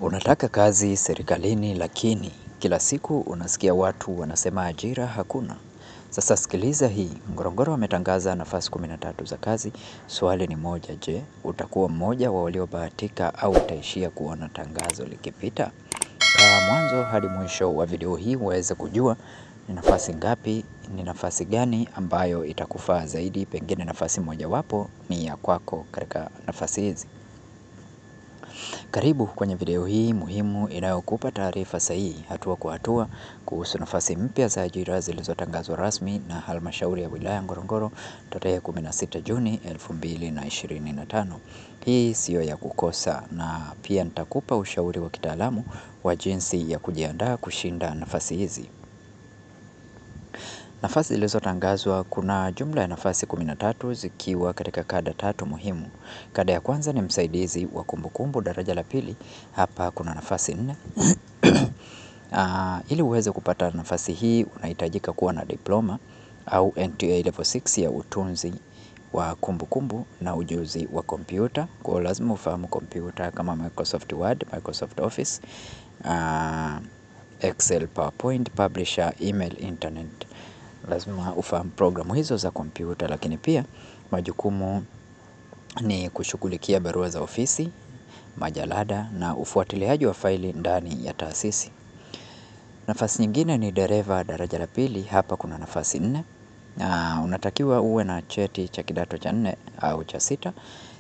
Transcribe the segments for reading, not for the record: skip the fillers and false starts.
Unataka kazi serikalini lakini kila siku unasikia watu wanasema ajira hakuna. Sasa sikiliza hii, Ngorongoro wametangaza nafasi 13 za kazi. Swali ni moja, je, utakuwa mmoja wa waliobahatika au utaishia kuona tangazo likipita? Mwanzo hadi mwisho wa video hii uweze kujua ni nafasi ngapi, ni nafasi gani ambayo itakufaa zaidi, pengine nafasi moja wapo ni ya kwako katika nafasi hizi. Karibu kwenye video hii muhimu inayokupa taarifa sahihi hatua kwa hatua kuhusu nafasi mpya za ajira zilizotangazwa rasmi na Halmashauri ya Wilaya Ngorongoro tarehe 16 Juni 2025. Hii sio ya kukosa, na pia nitakupa ushauri wa kitaalamu wa jinsi ya kujiandaa kushinda nafasi hizi. Nafasi zilizotangazwa, kuna jumla ya nafasi 13 zikiwa katika kada tatu muhimu. Kada ya kwanza ni msaidizi wa kumbukumbu daraja la pili. Hapa kuna nafasi 4. Ili uweze kupata nafasi hii unahitajika kuwa na diploma au NTA level 6 ya utunzi wa kumbukumbu na ujuzi wa kompyuta. Kwa lazima ufahamu kompyuta kama Microsoft Word, Microsoft Office, Excel, PowerPoint, Publisher, Email, Internet. Lazima ufahamu programu hizo za kompyuta, lakini pia majukumu ni kushughulikia barua za ofisi, majalada na ufuatiliaji wa faili ndani ya taasisi. Nafasi nyingine ni dereva daraja la pili. Hapa kuna nafasi 4. Unatakiwa uwe na cheti cha kidato cha 4 au cha 6.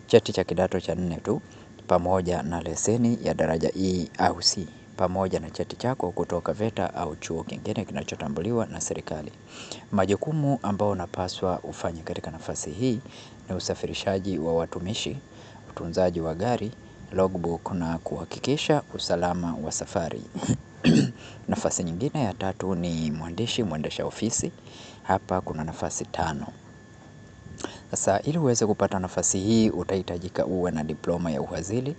Cheti cha kidato cha 4 tu pamoja na leseni ya daraja E au C, pamoja na cheti chako kutoka VETA au chuo kingine kinachotambuliwa na serikali. Majukumu ambao unapaswa ufanye katika nafasi hii ni usafirishaji wa watumishi, utunzaji wa gari, logbook na kuhakikisha usalama wa safari. Nafasi nyingine ya tatu ni mwandishi mwendesha ofisi. Hapa kuna nafasi 5. Sasa ili uweze kupata nafasi hii utahitajika uwe na diploma ya uhazili,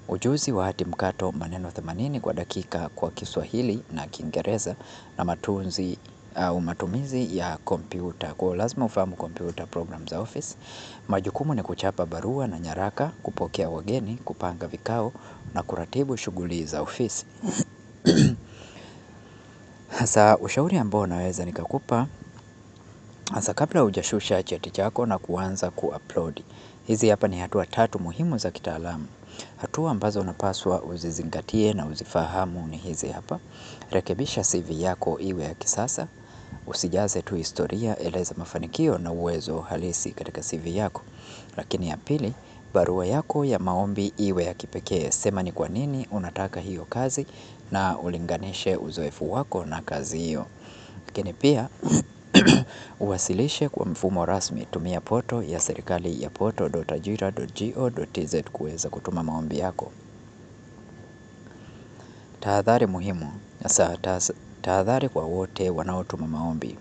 ujuzi wa hati mkato maneno 80 kwa dakika kwa Kiswahili na Kiingereza, na matumizi ya kompyuta. Kwa lazima ufahamu kompyuta, program za office. Majukumu ni kuchapa barua na nyaraka, kupokea wageni, kupanga vikao na kuratibu shughuli za ofisi. Sasa ushauri ambao naweza nikakupa, hasa kabla hujashusha cheti chako na kuanza kuupload. Hizi hapa ni hatua 3 muhimu za kitaalamu. Hatua ambazo unapaswa uzizingatie na uzifahamu ni hizi hapa. Rekebisha CV yako iwe ya kisasa. Usijaze tu historia, eleza mafanikio na uwezo halisi katika CV yako. Lakini ya pili, barua yako ya maombi iwe ya kipekee. Sema ni kwa nini unataka hiyo kazi na ulinganishe uzoefu wako na kazi hiyo. Lakini pia uwasilishe kwa mfumo rasmi. Tumia portal ya serikali ya portal.ajira.go.tz kuweza kutuma maombi yako. Tahadhari muhimu. Sasa tahadhari kwa wote wanaotuma maombi.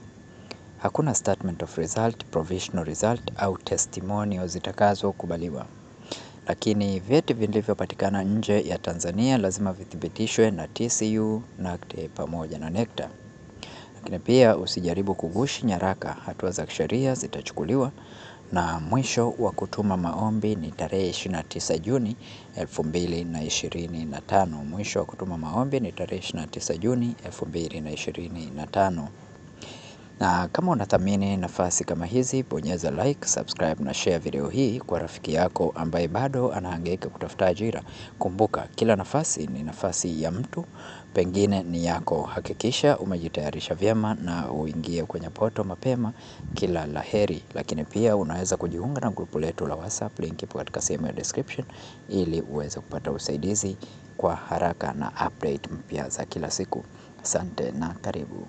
Hakuna statement of result, provisional result au testimonial zitakazokubaliwa. Lakini vyeti vilivyopatikana nje ya Tanzania lazima vithibitishwe na TCU, NACTE pamoja na NECTA. Lakini pia usijaribu kugushi nyaraka, hatua za kisheria zitachukuliwa. Na mwisho wa kutuma maombi ni tarehe 29 Juni 2025. Mwisho wa kutuma maombi ni tarehe 29 Juni 2025. Na kama unathamini nafasi kama hizi, bonyeza like, subscribe na share video hii kwa rafiki yako ambaye bado anahangaika kutafuta ajira. Kumbuka, kila nafasi ni nafasi ya mtu, pengine ni yako. Hakikisha umejitayarisha vyema na uingie kwenye portal mapema. Kila la heri. Lakini pia unaweza kujiunga na grupu letu la WhatsApp, link ipo katika sehemu ya description, ili uweze kupata usaidizi kwa haraka na update mpya za kila siku. Asante na karibu.